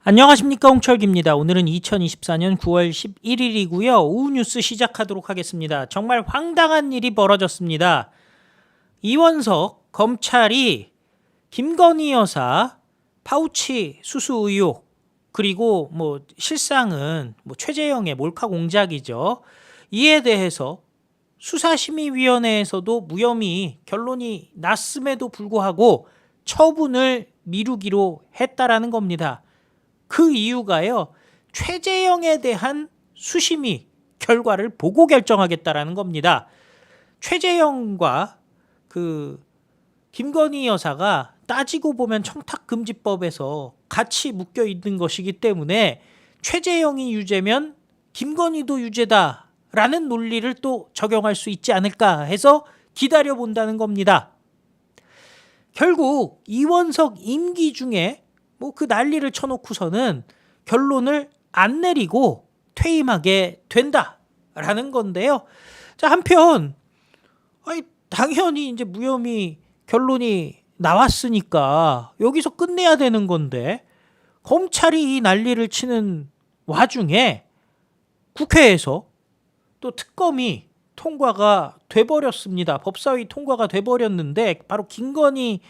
안녕하십니까, 홍철기입니다. 오늘은 2024년 9월 11일이고요. 오후 뉴스 시작하도록 하겠습니다. 정말 황당한 일이 벌어졌습니다. 이원석 검찰이 김건희 여사 파우치 수수 의혹, 그리고 실상은 최재형의 몰카 공작이죠. 이에 대해서 수사심의위원회에서도 무혐의 결론이 났음에도 불구하고 처분을 미루기로 했다라는 겁니다. 그 이유가요, 최재형에 대한 수심의 결과를 보고 결정하겠다라는 겁니다. 최재형과 김건희 여사가 따지고 보면 청탁금지법에서 같이 묶여 있는 것이기 때문에 최재형이 유죄면 김건희도 유죄다라는 논리를 또 적용할 수 있지 않을까 해서 기다려본다는 겁니다. 결국 이원석 임기 중에 그 난리를 쳐놓고서는 결론을 안 내리고 퇴임하게 된다라는 건데요. 자, 한편 당연히 이제 무혐의 결론이 나왔으니까 여기서 끝내야 되는 건데, 검찰이 이 난리를 치는 와중에 국회에서 또 특검이 통과가 돼버렸습니다. 법사위 통과가 돼버렸는데, 바로 김건희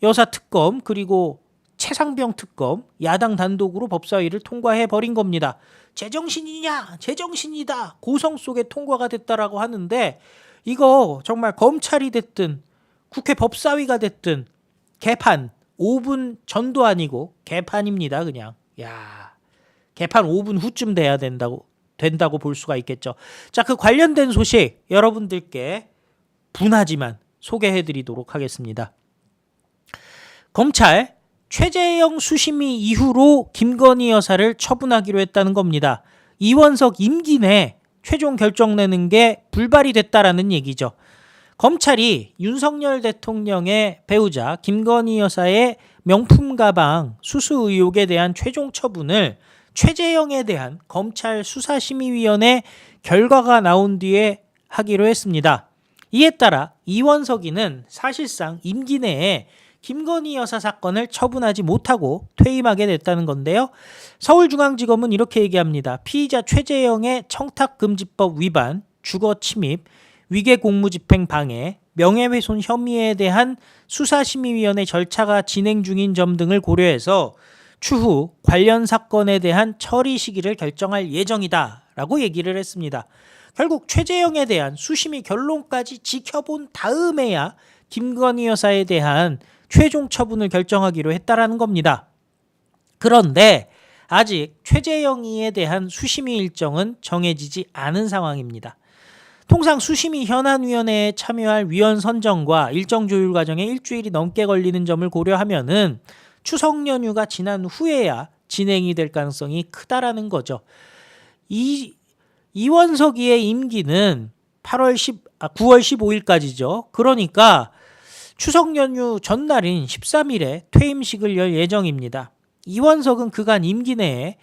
여사 특검, 그리고 최상병 특검, 야당 단독으로 법사위를 통과해버린 겁니다. 제정신이냐? 제정신이다. 고성 속에 통과가 됐다라고 하는데, 이거 정말 검찰이 됐든 국회 법사위가 됐든 개판 5분 전도 아니고 개판입니다. 그냥 개판 5분 후쯤 돼야 된다고 볼 수가 있겠죠. 자, 그 관련된 소식 여러분들께 분하지만 소개해드리도록 하겠습니다. 검찰 최재형 수심의 이후로 김건희 여사를 처분하기로 했다는 겁니다. 이원석 임기 내 최종 결정 내는 게 불발이 됐다라는 얘기죠. 검찰이 윤석열 대통령의 배우자 김건희 여사의 명품 가방 수수 의혹에 대한 최종 처분을 최재형에 대한 검찰 수사심의위원회 결과가 나온 뒤에 하기로 했습니다. 이에 따라 이원석이는 사실상 임기 내에 김건희 여사 사건을 처분하지 못하고 퇴임하게 됐다는 건데요. 서울중앙지검은 이렇게 얘기합니다. 피의자 최재형의 청탁금지법 위반, 주거침입, 위계공무집행 방해, 명예훼손 혐의에 대한 수사심의위원회 절차가 진행 중인 점 등을 고려해서 추후 관련 사건에 대한 처리 시기를 결정할 예정이다라고 얘기를 했습니다. 결국 최재형에 대한 수심의 결론까지 지켜본 다음에야 김건희 여사에 대한 최종 처분을 결정하기로 했다라는 겁니다. 그런데 아직 최재형에 대한 수심의 일정은 정해지지 않은 상황입니다. 통상 수심의 현안위원회에 참여할 위원 선정과 일정 조율 과정에 일주일이 넘게 걸리는 점을 고려하면은 추석 연휴가 지난 후에야 진행이 될 가능성이 크다라는 거죠. 이원석이의 임기는 9월 15일까지죠. 그러니까 추석 연휴 전날인 13일에 퇴임식을 열 예정입니다. 이원석은 그간 임기 내에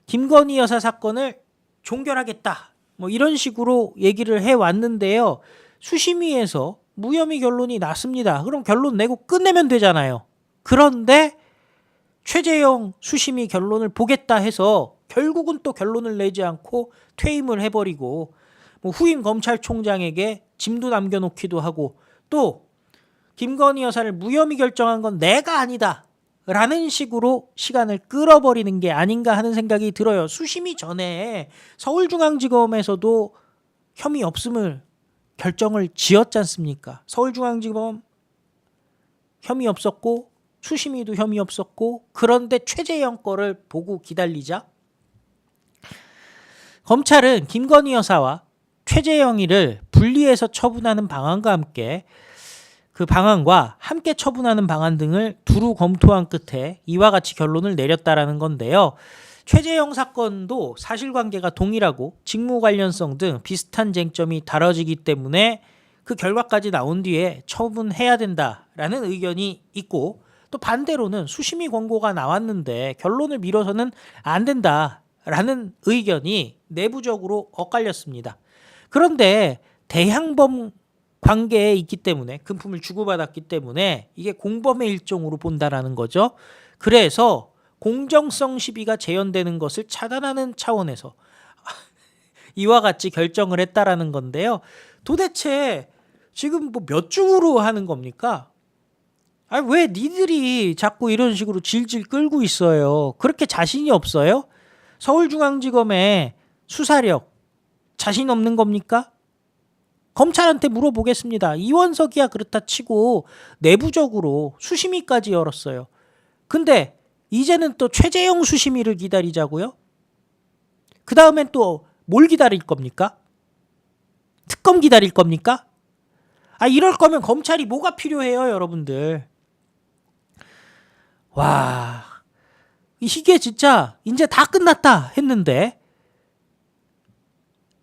김건희 여사 사건을 종결하겠다, 이런 식으로 얘기를 해왔는데요. 수심위에서 무혐의 결론이 났습니다. 그럼 결론 내고 끝내면 되잖아요. 그런데 최재형 수심위 결론을 보겠다 해서 결국은 또 결론을 내지 않고 퇴임을 해버리고, 후임 검찰총장에게 짐도 남겨놓기도 하고, 또 김건희 여사를 무혐의 결정한 건 내가 아니다 라는 식으로 시간을 끌어버리는 게 아닌가 하는 생각이 들어요. 수심이 전에 서울중앙지검에서도 혐의 없음을 결정을 지었지 않습니까? 서울중앙지검 혐의 없었고 수심위도 혐의 없었고, 그런데 최재형 거를 보고 기다리자. 검찰은 김건희 여사와 최재형이를 분리해서 처분하는 방안과 함께 처분하는 방안 등을 두루 검토한 끝에 이와 같이 결론을 내렸다라는 건데요. 최재형 사건도 사실관계가 동일하고 직무 관련성 등 비슷한 쟁점이 다뤄지기 때문에 그 결과까지 나온 뒤에 처분해야 된다라는 의견이 있고, 또 반대로는 수심위 권고가 나왔는데 결론을 미뤄서는 안 된다라는 의견이 내부적으로 엇갈렸습니다. 그런데 대항범 관계에 있기 때문에, 금품을 주고받았기 때문에 이게 공범의 일종으로 본다라는 거죠. 그래서 공정성 시비가 재현되는 것을 차단하는 차원에서 이와 같이 결정을 했다라는 건데요. 도대체 지금 뭐 몇 중으로 하는 겁니까? 왜 니들이 자꾸 이런 식으로 질질 끌고 있어요? 그렇게 자신이 없어요? 서울중앙지검의 수사력 자신 없는 겁니까? 검찰한테 물어보겠습니다. 이원석이야 그렇다 치고 내부적으로 수심위까지 열었어요. 근데 이제는 또 최재형 수심위를 기다리자고요? 그 다음엔 또 뭘 기다릴 겁니까? 특검 기다릴 겁니까? 이럴 거면 검찰이 뭐가 필요해요, 여러분들? 와, 이게 진짜 이제 다 끝났다 했는데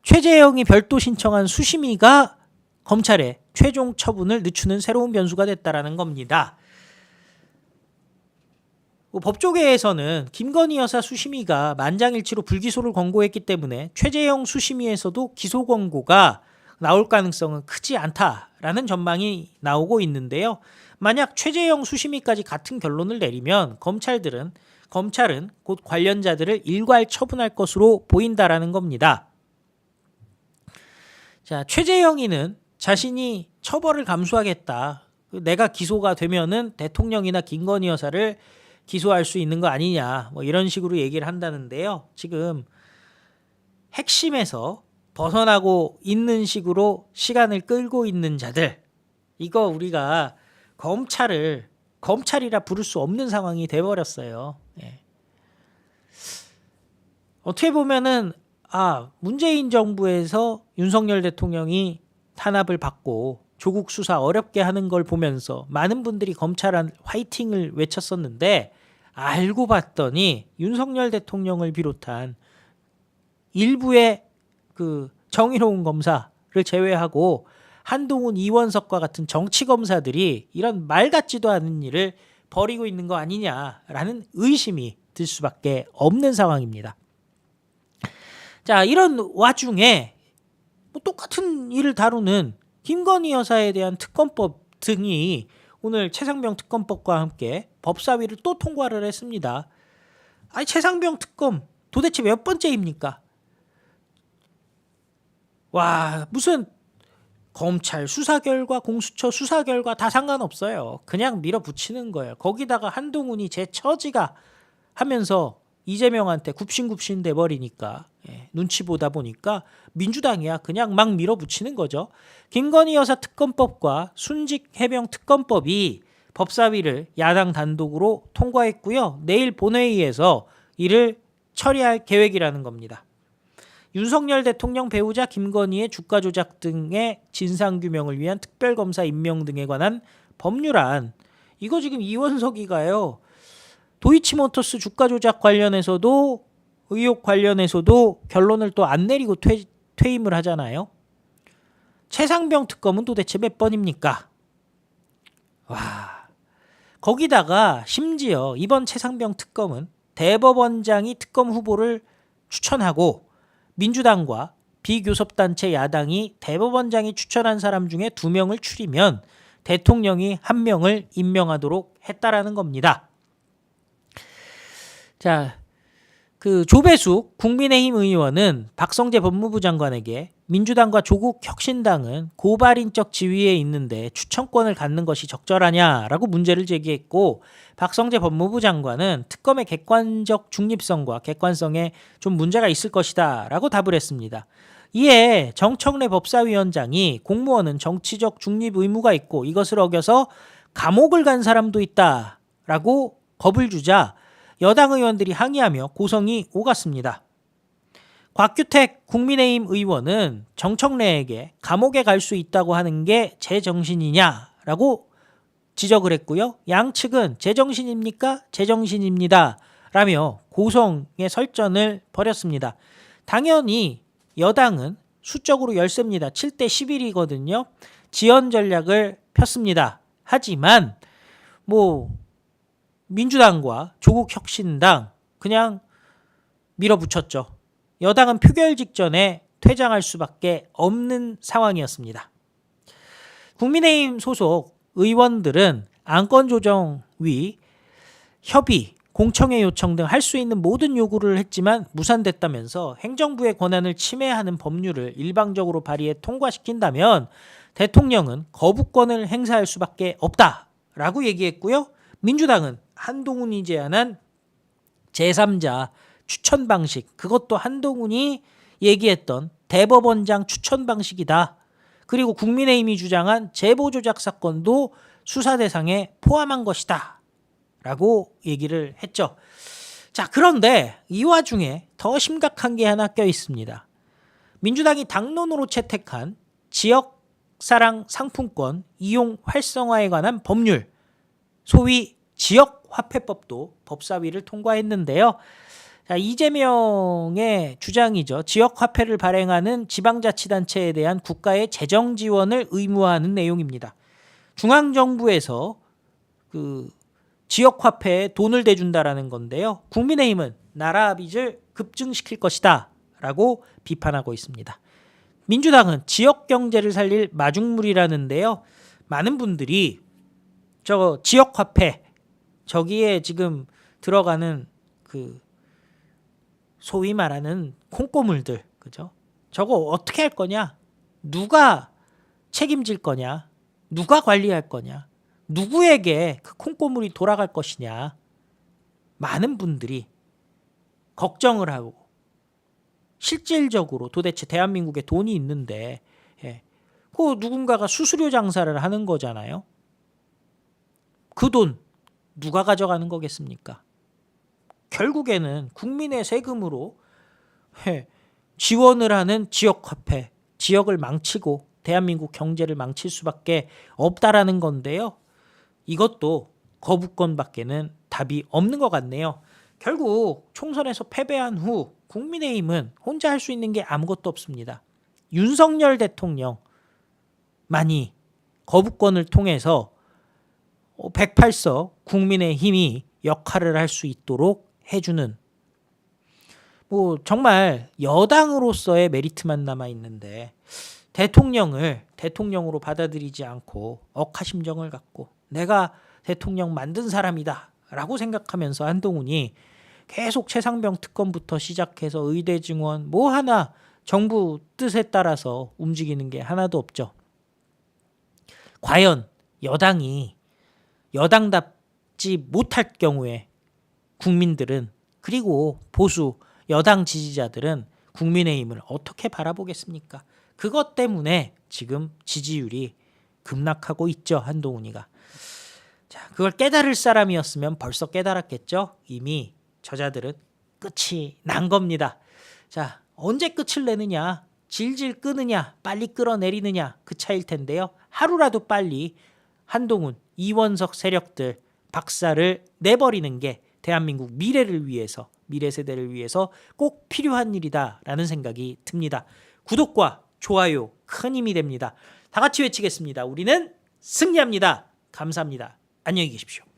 최재형이 별도 신청한 수심위가 검찰에 최종 처분을 늦추는 새로운 변수가 됐다라는 겁니다. 법조계에서는 김건희 여사 수심위가 만장일치로 불기소를 권고했기 때문에 최재형 수심위에서도 기소 권고가 나올 가능성은 크지 않다라는 전망이 나오고 있는데요. 만약 최재형 수심위까지 같은 결론을 내리면 검찰은 곧 관련자들을 일괄 처분할 것으로 보인다라는 겁니다. 자, 최재형이는 자신이 처벌을 감수하겠다. 내가 기소가 되면은 대통령이나 김건희 여사를 기소할 수 있는 거 아니냐. 뭐 이런 식으로 얘기를 한다는데요. 지금 핵심에서 벗어나고 있는 식으로 시간을 끌고 있는 자들. 이거 우리가 검찰이라 부를 수 없는 상황이 돼버렸어요. 예. 어떻게 보면은 문재인 정부에서 윤석열 대통령이 탄압을 받고 조국 수사 어렵게 하는 걸 보면서 많은 분들이 검찰한 화이팅을 외쳤었는데 알고 봤더니 윤석열 대통령을 비롯한 일부의 그 정의로운 검사를 제외하고 한동훈, 이원석과 같은 정치 검사들이 이런 말 같지도 않은 일을 벌이고 있는 거 아니냐라는 의심이 들 수밖에 없는 상황입니다. 자, 이런 와중에 똑같은 일을 다루는 김건희 여사에 대한 특검법 등이 오늘 최상병 특검법과 함께 법사위를 또 통과를 했습니다. 최상병 특검 도대체 몇 번째입니까? 와, 무슨 검찰 수사 결과, 공수처 수사 결과 다 상관없어요. 그냥 밀어붙이는 거예요. 거기다가 한동훈이 제 처지가 하면서 이재명한테 굽신굽신 돼버리니까 눈치 보다 보니까 민주당이야 그냥 막 밀어붙이는 거죠. 김건희 여사 특검법과 순직 해병 특검법이 법사위를 야당 단독으로 통과했고요. 내일 본회의에서 이를 처리할 계획이라는 겁니다. 윤석열 대통령 배우자 김건희의 주가 조작 등의 진상규명을 위한 특별검사 임명 등에 관한 법률안, 이거 지금 이원석이가요. 도이치모터스 주가 조작 관련해서도 의혹 관련해서도 결론을 또 안 내리고 퇴임을 하잖아요. 최상병 특검은 도대체 몇 번입니까? 와, 거기다가 심지어 이번 최상병 특검은 대법원장이 특검 후보를 추천하고 민주당과 비교섭단체 야당이 대법원장이 추천한 사람 중에 2명을 추리면 대통령이 1명을 임명하도록 했다라는 겁니다. 자, 그 조배숙 국민의힘 의원은 박성재 법무부 장관에게 민주당과 조국 혁신당은 고발인적 지위에 있는데 추천권을 갖는 것이 적절하냐라고 문제를 제기했고, 박성재 법무부 장관은 특검의 객관적 중립성과 객관성에 좀 문제가 있을 것이다 라고 답을 했습니다. 이에 정청래 법사위원장이 공무원은 정치적 중립 의무가 있고 이것을 어겨서 감옥을 간 사람도 있다 라고 겁을 주자 여당 의원들이 항의하며 고성이 오갔습니다. 곽규택 국민의힘 의원은 정청래에게 감옥에 갈 수 있다고 하는 게 제정신이냐라고 지적을 했고요. 양측은 제정신입니까? 제정신입니다 라며 고성의 설전을 벌였습니다. 당연히 여당은 수적으로 열세입니다. 7대 11이거든요. 지연 전략을 폈습니다. 하지만 민주당과 조국혁신당 그냥 밀어붙였죠. 여당은 표결 직전에 퇴장할 수밖에 없는 상황이었습니다. 국민의힘 소속 의원들은 안건조정위 협의 공청회 요청 등 할 수 있는 모든 요구를 했지만 무산됐다면서 행정부의 권한을 침해하는 법률을 일방적으로 발의해 통과시킨다면 대통령은 거부권을 행사할 수밖에 없다라고 얘기했고요. 민주당은 한동훈이 제안한 제3자 추천 방식, 그것도 한동훈이 얘기했던 대법원장 추천 방식이다. 그리고 국민의힘이 주장한 제보 조작 사건도 수사 대상에 포함한 것이다 라고 얘기를 했죠. 자, 그런데 이 와중에 더 심각한 게 하나 껴 있습니다. 민주당이 당론으로 채택한 지역사랑 상품권 이용 활성화에 관한 법률, 소위 지역화폐법도 법사위를 통과했는데요. 자, 이재명의 주장이죠. 지역화폐를 발행하는 지방자치단체에 대한 국가의 재정 지원을 의무화하는 내용입니다. 중앙정부에서 그 지역화폐에 돈을 대준다라는 건데요. 국민의힘은 나라 빚을 급증시킬 것이다 라고 비판하고 있습니다. 민주당은 지역경제를 살릴 마중물이라는데요. 많은 분들이 저 지역화폐, 저기에 지금 들어가는 그 소위 말하는 콩고물들, 그죠? 저거 어떻게 할 거냐? 누가 책임질 거냐? 누가 관리할 거냐? 누구에게 그 콩고물이 돌아갈 것이냐? 많은 분들이 걱정을 하고 실질적으로 도대체 대한민국에 돈이 있는데 그 누군가가 수수료 장사를 하는 거잖아요. 그 돈 누가 가져가는 거겠습니까? 결국에는 국민의 세금으로 지원을 하는 지역화폐, 지역을 망치고 대한민국 경제를 망칠 수밖에 없다라는 건데요. 이것도 거부권밖에는 답이 없는 것 같네요. 결국 총선에서 패배한 후 국민의힘은 혼자 할 수 있는 게 아무것도 없습니다. 윤석열 대통령만이 거부권을 통해서 108석 국민의힘이 역할을 할 수 있도록 해주는, 뭐 정말 여당으로서의 메리트만 남아 있는데 대통령을 대통령으로 받아들이지 않고 억하심정을 갖고 내가 대통령 만든 사람이다 라고 생각하면서 한동훈이 계속 최상병 특검부터 시작해서 의대 증원 뭐 하나 정부 뜻에 따라서 움직이는 게 하나도 없죠. 과연 여당이 여당답지 못할 경우에 국민들은, 그리고 보수 여당 지지자들은 국민의힘을 어떻게 바라보겠습니까? 그것 때문에 지금 지지율이 급락하고 있죠. 한동훈이가. 자, 그걸 깨달을 사람이었으면 벌써 깨달았겠죠. 이미 저자들은 끝이 난 겁니다. 자, 언제 끝을 내느냐, 질질 끄느냐, 빨리 끌어내리느냐, 그 차이일 텐데요. 하루라도 빨리 한동훈, 이원석 세력들 박살을 내버리는 게 대한민국 미래를 위해서, 미래 세대를 위해서 꼭 필요한 일이다라는 생각이 듭니다. 구독과 좋아요 큰 힘이 됩니다. 다 같이 외치겠습니다. 우리는 승리합니다. 감사합니다. 안녕히 계십시오.